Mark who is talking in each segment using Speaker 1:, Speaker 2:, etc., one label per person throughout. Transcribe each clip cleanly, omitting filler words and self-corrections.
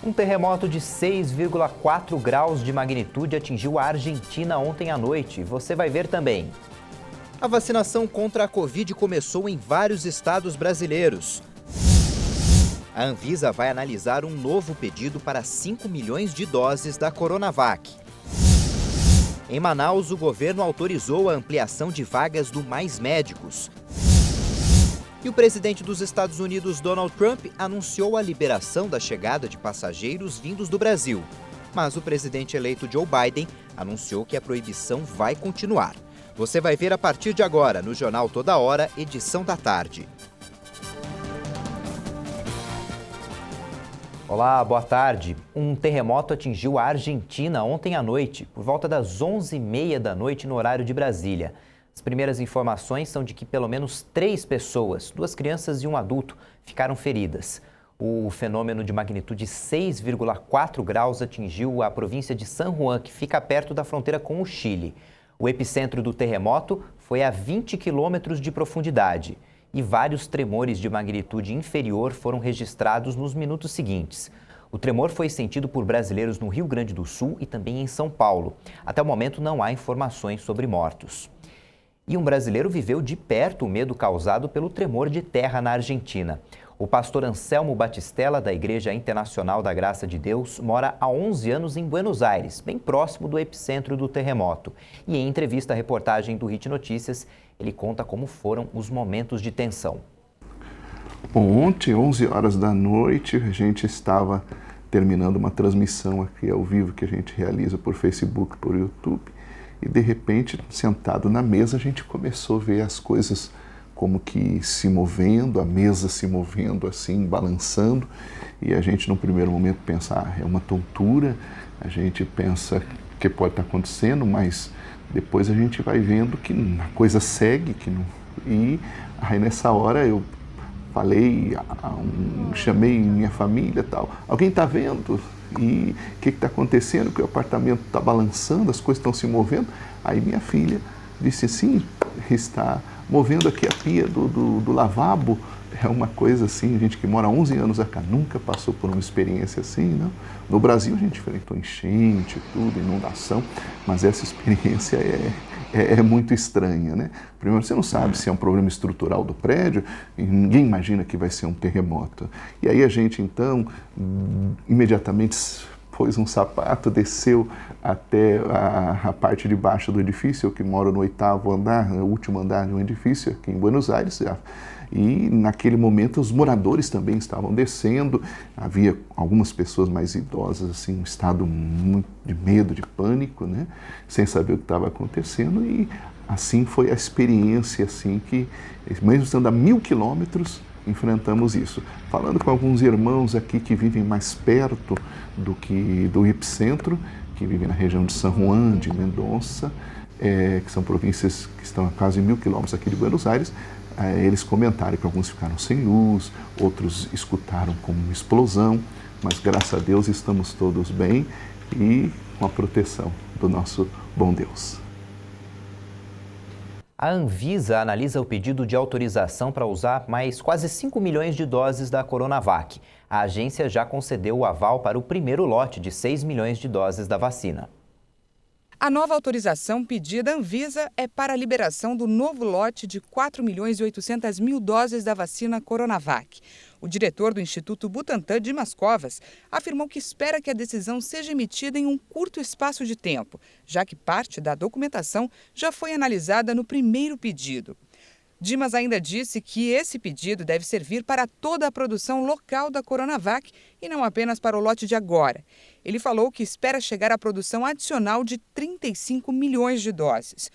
Speaker 1: Um terremoto de 6,4 graus de magnitude atingiu a Argentina ontem à noite. Você vai ver também.
Speaker 2: A vacinação contra a Covid começou em vários estados brasileiros. A Anvisa vai analisar um novo pedido para 5 milhões de doses da Coronavac. Em Manaus, o governo autorizou a ampliação de vagas do Mais Médicos. E o presidente dos Estados Unidos, Donald Trump, anunciou a liberação da chegada de passageiros vindos do Brasil. Mas o presidente eleito Joe Biden anunciou que a proibição vai continuar. Você vai ver a partir de agora no Jornal Toda Hora, edição da tarde.
Speaker 1: Olá, boa tarde. Um terremoto atingiu a Argentina ontem à noite, por volta das 11h30 da noite no horário de Brasília. As primeiras informações são de que pelo menos 3 pessoas, 2 crianças e um adulto, ficaram feridas. O fenômeno de magnitude 6,4 graus atingiu a província de San Juan, que fica perto da fronteira com o Chile. O epicentro do terremoto foi a 20 quilômetros de profundidade e vários tremores de magnitude inferior foram registrados nos minutos seguintes. O tremor foi sentido por brasileiros no Rio Grande do Sul e também em São Paulo. Até o momento não há informações sobre mortos. E um brasileiro viveu de perto o medo causado pelo tremor de terra na Argentina. O pastor Anselmo Batistella, da Igreja Internacional da Graça de Deus, mora há 11 anos em Buenos Aires, bem próximo do epicentro do terremoto. E em entrevista à reportagem do HIT Notícias, ele conta como foram os momentos de tensão.
Speaker 3: Bom, ontem, 11 horas da noite, a gente estava terminando uma transmissão aqui ao vivo que a gente realiza por Facebook, por YouTube. E de repente, sentado na mesa, a gente começou a ver as coisas como que se movendo, a mesa se movendo assim, balançando. E a gente, no primeiro momento, pensa, é uma tontura, a gente pensa que pode estar acontecendo, mas depois a gente vai vendo que a coisa segue. E aí nessa hora eu falei, chamei minha família e tal. Alguém está vendo? E o que está acontecendo? Que o apartamento está balançando, as coisas estão se movendo. Aí minha filha disse, sim, está movendo aqui a pia do lavabo. É uma coisa assim, a gente que mora há 11 anos acá nunca passou por uma experiência assim, não? No Brasil a gente enfrentou enchente, tudo, inundação, mas essa experiência é muito estranha, né? Primeiro, você não sabe se é um problema estrutural do prédio, e ninguém imagina que vai ser um terremoto. E aí a gente, então, imediatamente pôs um sapato, desceu até a parte de baixo do edifício, eu que moro no 8º andar, no último andar de um edifício aqui em Buenos Aires. E naquele momento os moradores também estavam descendo, havia algumas pessoas mais idosas, assim, um estado muito de medo, de pânico, né? Sem saber o que estava acontecendo, e assim foi a experiência, assim, que mesmo estando a 1000 quilômetros, enfrentamos isso. Falando com alguns irmãos aqui que vivem mais perto do epicentro, que vivem na região de San Juan, de Mendonça, que são províncias que estão a quase 1000 quilômetros aqui de Buenos Aires, eles comentaram que alguns ficaram sem luz, outros escutaram como uma explosão, mas graças a Deus estamos todos bem e com a proteção do nosso bom Deus.
Speaker 1: A Anvisa analisa o pedido de autorização para usar mais quase 5 milhões de doses da Coronavac. A agência já concedeu o aval para o primeiro lote de 6 milhões de doses da vacina.
Speaker 4: A nova autorização pedida à Anvisa é para a liberação do novo lote de 4.800.000 doses da vacina Coronavac. O diretor do Instituto Butantan, Dimas Covas, afirmou que espera que a decisão seja emitida em um curto espaço de tempo, já que parte da documentação já foi analisada no primeiro pedido. Dimas ainda disse que esse pedido deve servir para toda a produção local da Coronavac e não apenas para o lote de agora. Ele falou que espera chegar à produção adicional de 35 milhões de doses.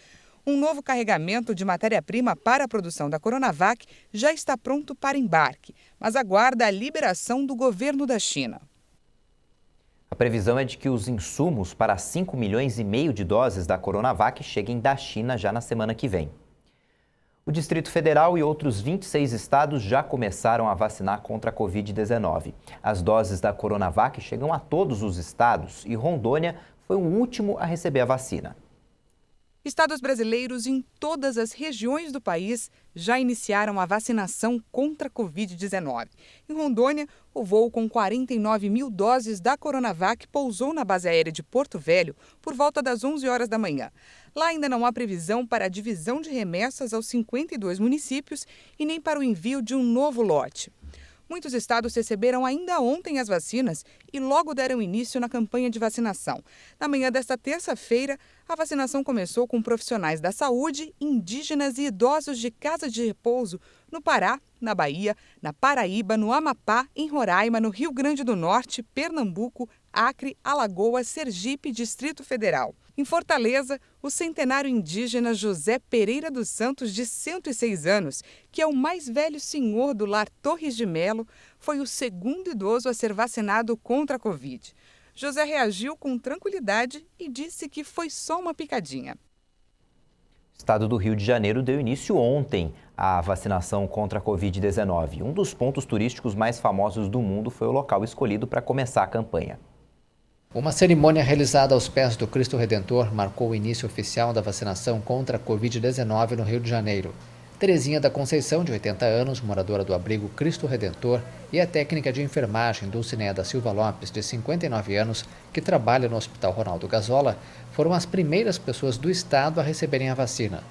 Speaker 4: Um novo carregamento de matéria-prima para a produção da Coronavac já está pronto para embarque, mas aguarda a liberação do governo da China.
Speaker 1: A previsão é de que os insumos para 5,5 milhões de doses da Coronavac cheguem da China já na semana que vem. O Distrito Federal e outros 26 estados já começaram a vacinar contra a Covid-19. As doses da Coronavac chegam a todos os estados e Rondônia foi o último a receber a vacina.
Speaker 4: Estados brasileiros em todas as regiões do país já iniciaram a vacinação contra a Covid-19. Em Rondônia, o voo com 49 mil doses da Coronavac pousou na base aérea de Porto Velho por volta das 11 horas da manhã. Lá ainda não há previsão para a divisão de remessas aos 52 municípios e nem para o envio de um novo lote. Muitos estados receberam ainda ontem as vacinas e logo deram início na campanha de vacinação. Na manhã desta terça-feira, a vacinação começou com profissionais da saúde, indígenas e idosos de casa de repouso no Pará, na Bahia, na Paraíba, no Amapá, em Roraima, no Rio Grande do Norte, Pernambuco, Acre, Alagoas, Sergipe e Distrito Federal. Em Fortaleza, o centenário indígena José Pereira dos Santos, de 106 anos, que é o mais velho senhor do lar Torres de Melo, foi o segundo idoso a ser vacinado contra a Covid. José reagiu com tranquilidade e disse que foi só uma picadinha.
Speaker 1: O estado do Rio de Janeiro deu início ontem à vacinação contra a Covid-19. Um dos pontos turísticos mais famosos do mundo foi o local escolhido para começar a campanha.
Speaker 5: Uma cerimônia realizada aos pés do Cristo Redentor marcou o início oficial da vacinação contra a Covid-19 no Rio de Janeiro. Terezinha da Conceição, de 80 anos, moradora do abrigo Cristo Redentor, e a técnica de enfermagem Dulcinea da Silva Lopes, de 59 anos, que trabalha no Hospital Ronaldo Gazola, foram as primeiras pessoas do estado a receberem a vacina.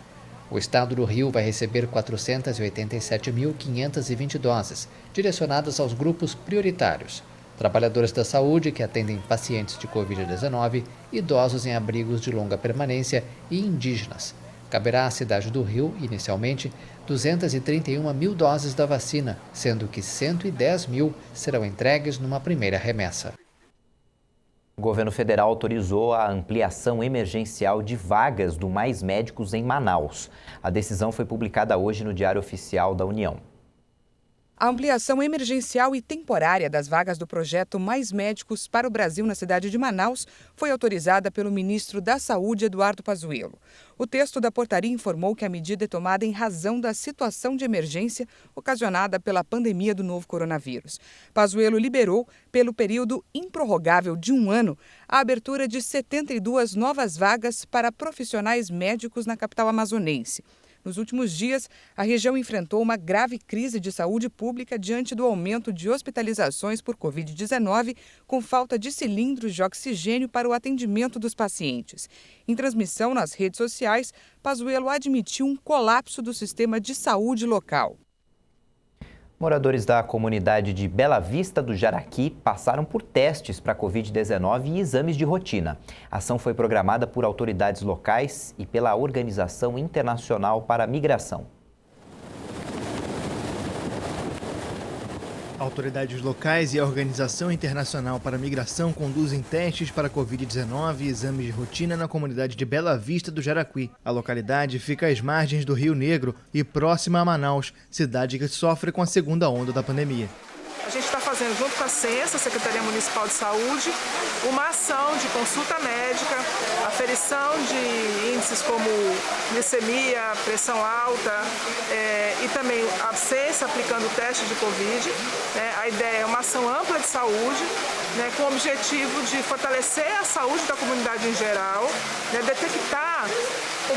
Speaker 5: O estado do Rio vai receber 487.520 doses, direcionadas aos grupos prioritários: trabalhadores da saúde que atendem pacientes de Covid-19, idosos em abrigos de longa permanência e indígenas. Caberá à cidade do Rio, inicialmente, 231 mil doses da vacina, sendo que 110 mil serão entregues numa primeira remessa.
Speaker 1: O governo federal autorizou a ampliação emergencial de vagas do Mais Médicos em Manaus. A decisão foi publicada hoje no Diário Oficial da União.
Speaker 4: A ampliação emergencial e temporária das vagas do projeto Mais Médicos para o Brasil na cidade de Manaus foi autorizada pelo ministro da Saúde, Eduardo Pazuello. O texto da portaria informou que a medida é tomada em razão da situação de emergência ocasionada pela pandemia do novo coronavírus. Pazuello liberou, pelo período improrrogável de 1 ano, a abertura de 72 novas vagas para profissionais médicos na capital amazonense. Nos últimos dias, a região enfrentou uma grave crise de saúde pública diante do aumento de hospitalizações por Covid-19, com falta de cilindros de oxigênio para o atendimento dos pacientes. Em transmissão nas redes sociais, Pazuello admitiu um colapso do sistema de saúde local.
Speaker 1: Moradores da comunidade de Bela Vista do Jaraqui passaram por testes para a Covid-19 e exames de rotina. A ação foi programada por autoridades locais e pela Organização Internacional para a Migração.
Speaker 6: Autoridades locais e a Organização Internacional para a Migração conduzem testes para a Covid-19 e exames de rotina na comunidade de Bela Vista do Jaraqui. A localidade fica às margens do Rio Negro e próxima a Manaus, cidade que sofre com a segunda onda da pandemia.
Speaker 7: A gente está fazendo, junto com a CENSA, a Secretaria Municipal de Saúde, uma ação de consulta médica, aferição de índices como glicemia, pressão alta e também a CENSA aplicando o teste de Covid. A ideia é uma ação ampla de saúde, com o objetivo de fortalecer a saúde da comunidade em geral, detectar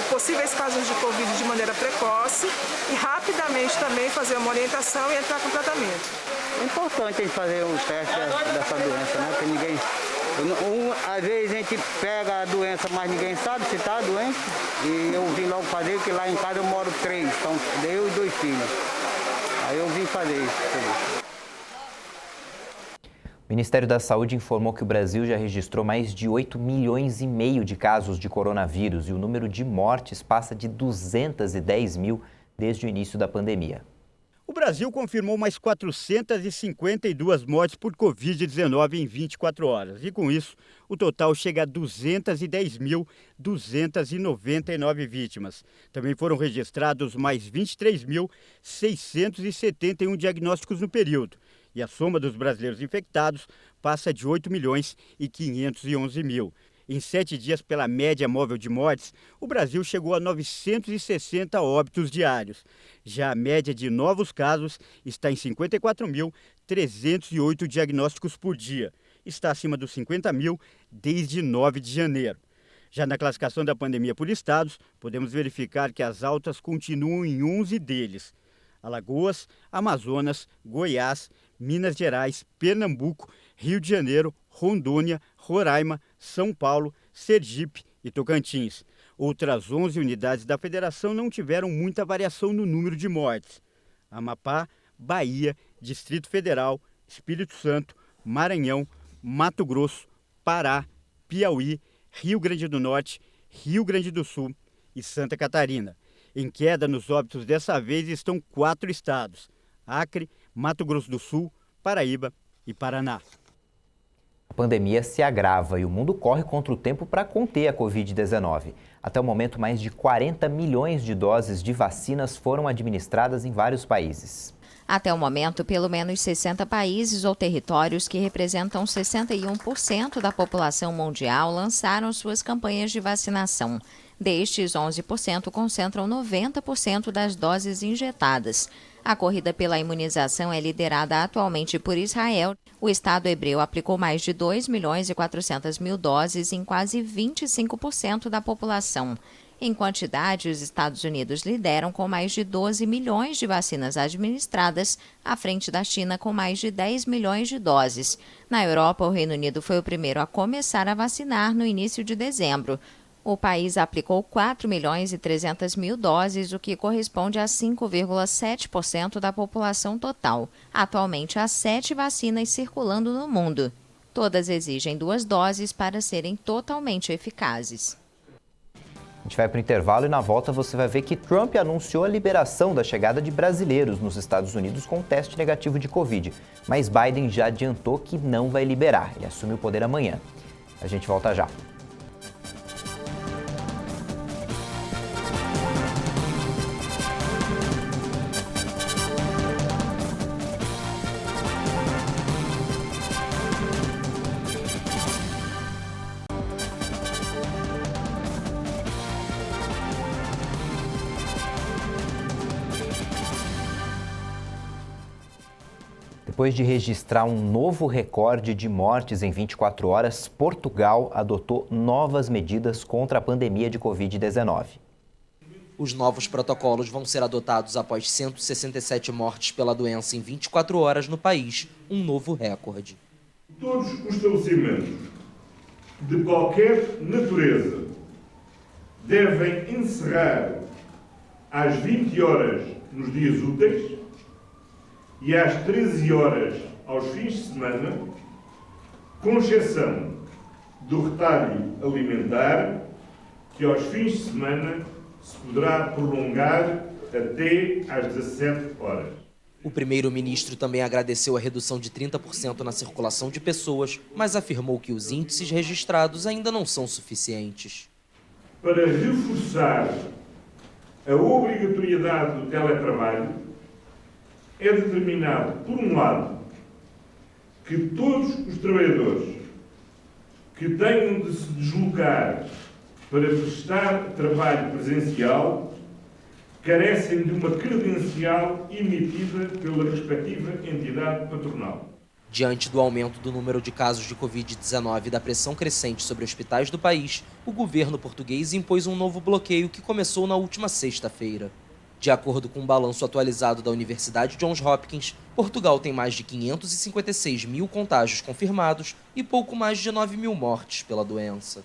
Speaker 7: possíveis casos de Covid de maneira precoce e rapidamente também fazer uma orientação e entrar com tratamento.
Speaker 8: É importante a gente fazer um teste dessa doença, né? Porque às vezes a gente pega a doença, mas ninguém sabe se está doente. E eu vim logo fazer, que lá em casa eu moro 3, então eu e 2 filhos. Aí eu vim fazer isso.
Speaker 1: O Ministério da Saúde informou que o Brasil já registrou mais de 8,5 milhões de casos de coronavírus e o número de mortes passa de 210 mil desde o início da pandemia.
Speaker 9: O Brasil confirmou mais 452 mortes por Covid-19 em 24 horas. E com isso, o total chega a 210.299 vítimas. Também foram registrados mais 23.671 diagnósticos no período. E a soma dos brasileiros infectados passa de 8.511.000. Em 7 dias, pela média móvel de mortes, o Brasil chegou a 960 óbitos diários. Já a média de novos casos está em 54.308 diagnósticos por dia. Está acima dos 50 mil desde 9 de janeiro. Já na classificação da pandemia por estados, podemos verificar que as altas continuam em 11 deles: Alagoas, Amazonas, Goiás, Minas Gerais, Pernambuco, Rio de Janeiro, Rondônia, Roraima, São Paulo, Sergipe e Tocantins. Outras 11 unidades da federação não tiveram muita variação no número de mortes: Amapá, Bahia, Distrito Federal, Espírito Santo, Maranhão, Mato Grosso, Pará, Piauí, Rio Grande do Norte, Rio Grande do Sul e Santa Catarina. Em queda nos óbitos dessa vez estão 4 estados: Acre, Mato Grosso do Sul, Paraíba e Paraná.
Speaker 1: A pandemia se agrava e o mundo corre contra o tempo para conter a Covid-19. Até o momento, mais de 40 milhões de doses de vacinas foram administradas em vários países.
Speaker 10: Até o momento, pelo menos 60 países ou territórios que representam 61% da população mundial lançaram suas campanhas de vacinação. Destes, 11% concentram 90% das doses injetadas. A corrida pela imunização é liderada atualmente por Israel. O Estado hebreu aplicou mais de 2.400.000 doses em quase 25% da população. Em quantidade, os Estados Unidos lideram com mais de 12 milhões de vacinas administradas, à frente da China com mais de 10 milhões de doses. Na Europa, o Reino Unido foi o primeiro a começar a vacinar no início de dezembro. O país aplicou 4.300.000 doses, o que corresponde a 5,7% da população total. Atualmente, há 7 vacinas circulando no mundo. Todas exigem 2 doses para serem totalmente eficazes.
Speaker 1: A gente vai para o intervalo e na volta você vai ver que Trump anunciou a liberação da chegada de brasileiros nos Estados Unidos com teste negativo de Covid. Mas Biden já adiantou que não vai liberar. Ele assume o poder amanhã. A gente volta já. Depois de registrar um novo recorde de mortes em 24 horas, Portugal adotou novas medidas contra a pandemia de Covid-19.
Speaker 11: Os novos protocolos vão ser adotados após 167 mortes pela doença em 24 horas no país, um novo recorde.
Speaker 12: Todos os estabelecimentos de qualquer natureza devem encerrar às 20 horas nos dias úteis e às 13 horas aos fins de semana, com exceção do retalho alimentar, que aos fins de semana se poderá prolongar até às 17 horas.
Speaker 11: O primeiro-ministro também agradeceu a redução de 30% na circulação de pessoas, mas afirmou que os índices registrados ainda não são suficientes.
Speaker 12: Para reforçar a obrigatoriedade do teletrabalho, é determinado, por um lado, que todos os trabalhadores que tenham de se deslocar para prestar trabalho presencial carecem de uma credencial emitida pela respectiva entidade patronal.
Speaker 11: Diante do aumento do número de casos de Covid-19 e da pressão crescente sobre hospitais do país, o governo português impôs um novo bloqueio que começou na última sexta-feira. De acordo com um balanço atualizado da Universidade Johns Hopkins, Portugal tem mais de 556 mil contágios confirmados e pouco mais de 9 mil mortes pela doença.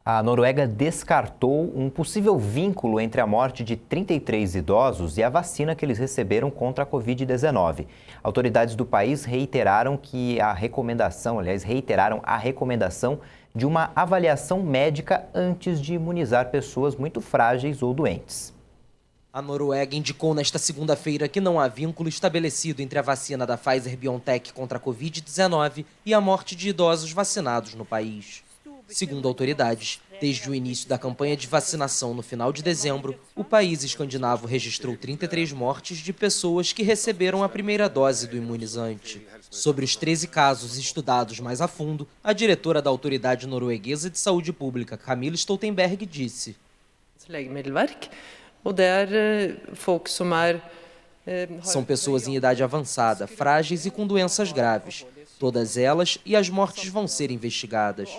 Speaker 1: A Noruega descartou um possível vínculo entre a morte de 33 idosos e a vacina que eles receberam contra a Covid-19. Autoridades do país reiteraram a recomendação de uma avaliação médica antes de imunizar pessoas muito frágeis ou doentes.
Speaker 11: A Noruega indicou nesta segunda-feira que não há vínculo estabelecido entre a vacina da Pfizer-BioNTech contra a Covid-19 e a morte de idosos vacinados no país. Segundo autoridades, desde o início da campanha de vacinação no final de dezembro, o país escandinavo registrou 33 mortes de pessoas que receberam a primeira dose do imunizante. Sobre os 13 casos estudados mais a fundo, a diretora da Autoridade Norueguesa de Saúde Pública, Camilla Stoltenberg, disse: São pessoas em idade avançada, frágeis e com doenças graves. Todas elas e as mortes vão ser investigadas.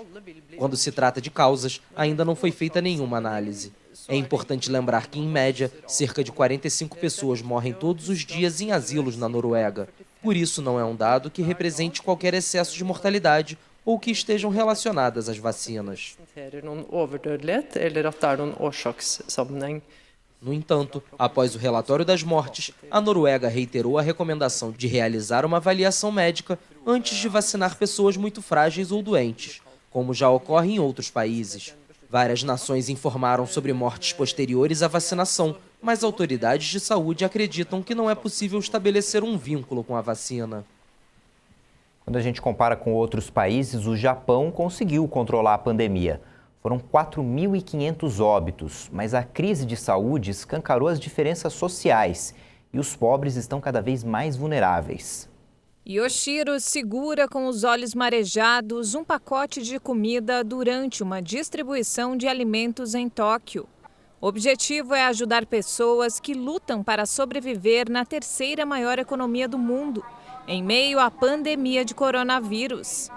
Speaker 11: Quando se trata de causas, ainda não foi feita nenhuma análise. É importante lembrar que, em média, cerca de 45 pessoas morrem todos os dias em asilos na Noruega. Por isso, não é um dado que represente qualquer excesso de mortalidade ou que estejam relacionadas às vacinas. No entanto, após o relatório das mortes, a Noruega reiterou a recomendação de realizar uma avaliação médica antes de vacinar pessoas muito frágeis ou doentes, como já ocorre em outros países. Várias nações informaram sobre mortes posteriores à vacinação, mas autoridades de saúde acreditam que não é possível estabelecer um vínculo com a vacina.
Speaker 1: Quando a gente compara com outros países, o Japão conseguiu controlar a pandemia. Foram 4.500 óbitos, mas a crise de saúde escancarou as diferenças sociais e os pobres estão cada vez mais vulneráveis.
Speaker 13: Yoshiro segura com os olhos marejados um pacote de comida durante uma distribuição de alimentos em Tóquio. O objetivo é ajudar pessoas que lutam para sobreviver na terceira maior economia do mundo, em meio à pandemia de coronavírus.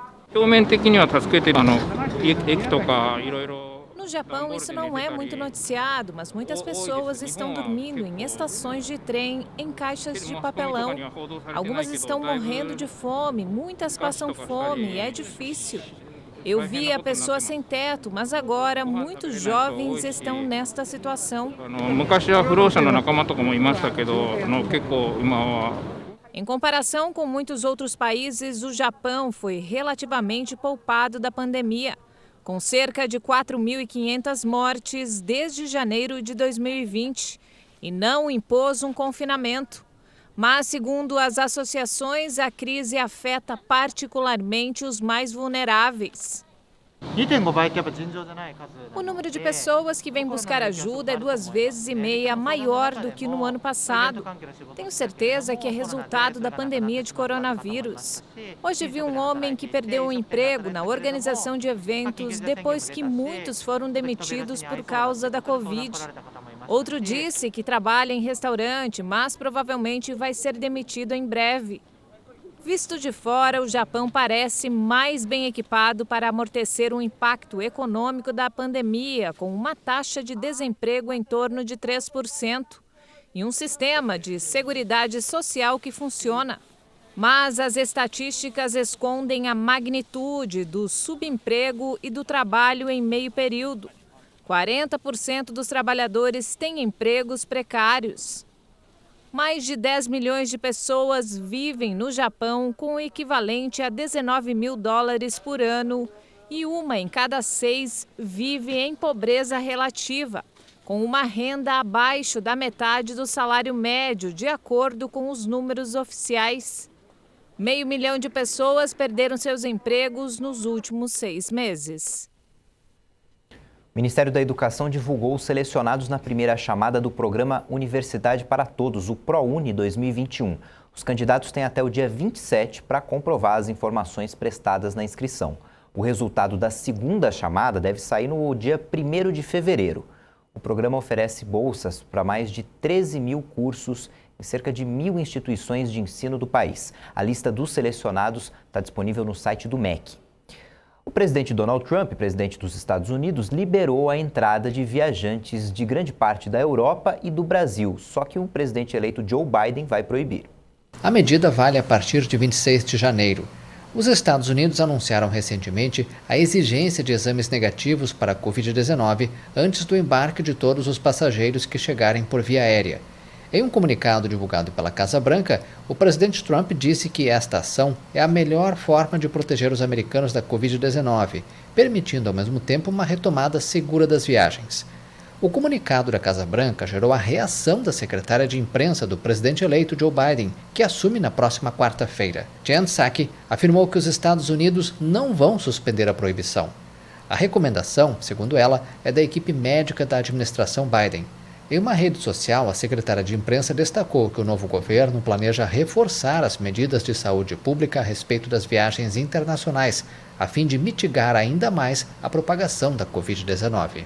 Speaker 13: No Japão, isso não é muito noticiado, mas muitas pessoas estão dormindo em estações de trem em caixas de papelão. Algumas estão morrendo de fome, muitas passam fome e é difícil. Eu vi a pessoa sem teto, mas agora muitos jovens estão nesta situação. Em comparação com muitos outros países, o Japão foi relativamente poupado da pandemia, com cerca de 4.500 mortes desde janeiro de 2020, e não impôs um confinamento. Mas, segundo as associações, a crise afeta particularmente os mais vulneráveis. O número de pessoas que vêm buscar ajuda é 2,5 vezes maior do que no ano passado. Tenho certeza que é resultado da pandemia de coronavírus. Hoje vi um homem que perdeu o emprego na organização de eventos depois que muitos foram demitidos por causa da Covid. Outro disse que trabalha em restaurante, mas provavelmente vai ser demitido em breve. Visto de fora, o Japão parece mais bem equipado para amortecer o impacto econômico da pandemia, com uma taxa de desemprego em torno de 3% e um sistema de seguridade social que funciona. Mas as estatísticas escondem a magnitude do subemprego e do trabalho em meio período. 40% dos trabalhadores têm empregos precários. Mais de 10 milhões de pessoas vivem no Japão com o equivalente a $19 mil por ano e 1 em cada 6 vive em pobreza relativa, com uma renda abaixo da metade do salário médio, de acordo com os números oficiais. 500 mil de pessoas perderam seus empregos nos últimos 6 meses.
Speaker 1: O Ministério da Educação divulgou os selecionados na primeira chamada do programa Universidade para Todos, o ProUni 2021. Os candidatos têm até o dia 27 para comprovar as informações prestadas na inscrição. O resultado da segunda chamada deve sair no dia 1º de fevereiro. O programa oferece bolsas para mais de 13 mil cursos em cerca de 1.000 instituições de ensino do país. A lista dos selecionados está disponível no site do MEC. O presidente Donald Trump, presidente dos Estados Unidos, liberou a entrada de viajantes de grande parte da Europa e do Brasil, só que o presidente eleito Joe Biden vai proibir.
Speaker 5: A medida vale a partir de 26 de janeiro. Os Estados Unidos anunciaram recentemente a exigência de exames negativos para a Covid-19 antes do embarque de todos os passageiros que chegarem por via aérea. Em um comunicado divulgado pela Casa Branca, o presidente Trump disse que esta ação é a melhor forma de proteger os americanos da Covid-19, permitindo ao mesmo tempo uma retomada segura das viagens. O comunicado da Casa Branca gerou a reação da secretária de imprensa do presidente eleito Joe Biden, que assume na próxima quarta-feira. Jen Psaki afirmou que os Estados Unidos não vão suspender a proibição. A recomendação, segundo ela, é da equipe médica da administração Biden. Em uma rede social, a secretária de imprensa destacou que o novo governo planeja reforçar as medidas de saúde pública a respeito das viagens internacionais, a fim de mitigar ainda mais a propagação da Covid-19.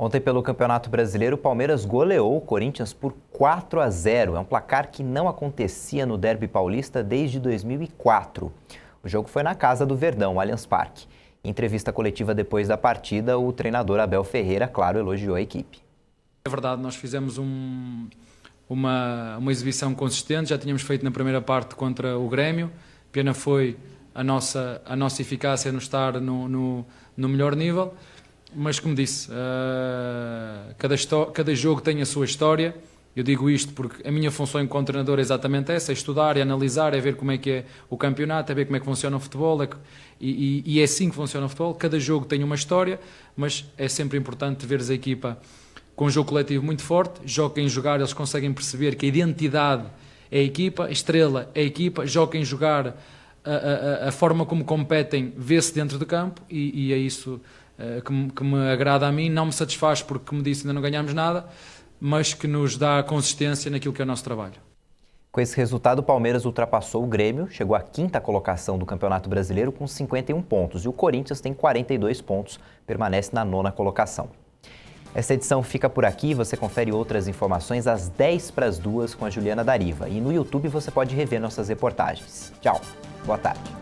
Speaker 1: Ontem, pelo Campeonato Brasileiro, o Palmeiras goleou o Corinthians por 4-0. É um placar que não acontecia no Derby Paulista desde 2004. O jogo foi na casa do Verdão, Allianz Parque. Em entrevista coletiva depois da partida, o treinador Abel Ferreira, claro, elogiou a equipe.
Speaker 14: É verdade, nós fizemos uma exibição consistente, já tínhamos feito na primeira parte contra o Grêmio. Pena foi a nossa eficácia no estar no melhor nível. Mas, como disse, cada jogo tem a sua história. Eu digo isto porque a minha função enquanto treinador é exatamente essa: é estudar, é analisar, é ver como é que é o campeonato, é ver como é que funciona o futebol, e é assim que funciona o futebol. Cada jogo tem uma história, mas é sempre importante veres a equipa com um jogo coletivo muito forte. Joga em jogar, eles conseguem perceber que a identidade é a equipa, a estrela é a equipa, joga em jogar, a forma como competem vê-se dentro do campo, e é isso que me agrada a mim. Não me satisfaz porque, como disse, ainda não ganhamos nada, mas que nos dá consistência naquilo que é o nosso trabalho.
Speaker 1: Com esse resultado, o Palmeiras ultrapassou o Grêmio, chegou à 5ª colocação do Campeonato Brasileiro com 51 pontos. E o Corinthians tem 42 pontos, permanece na 9ª colocação. Essa edição fica por aqui. Você confere outras informações às 1:50 com a Juliana Dariva. E no YouTube você pode rever nossas reportagens. Tchau, boa tarde.